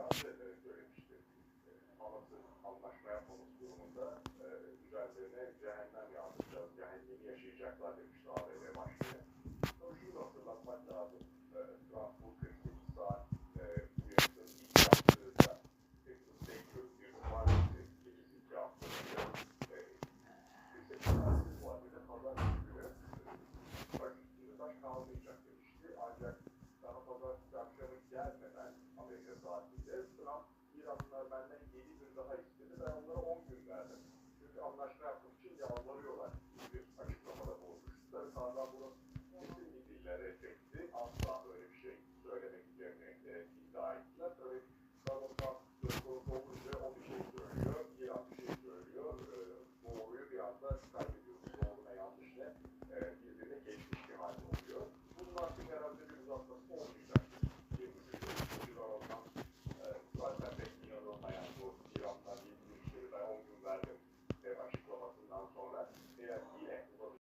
söylemişti. Hamas'ın anlaşma yapmaması durumunda üzerlerine cehennem yağdıracağız, cehennemi yaşayacaklar demişti ABD başkanı. Sonra şunu da hatırlatmak lazım. Trump bu 48 saat uyarısını ilk yaptığında Texas Baker bir cumartesi gecesi 2 hafta önce 48 saat vadede pazar günü taş üstünde taş kalmayacak demişti. Ancak daha pazartesi akşamı gelmeden Amerika saati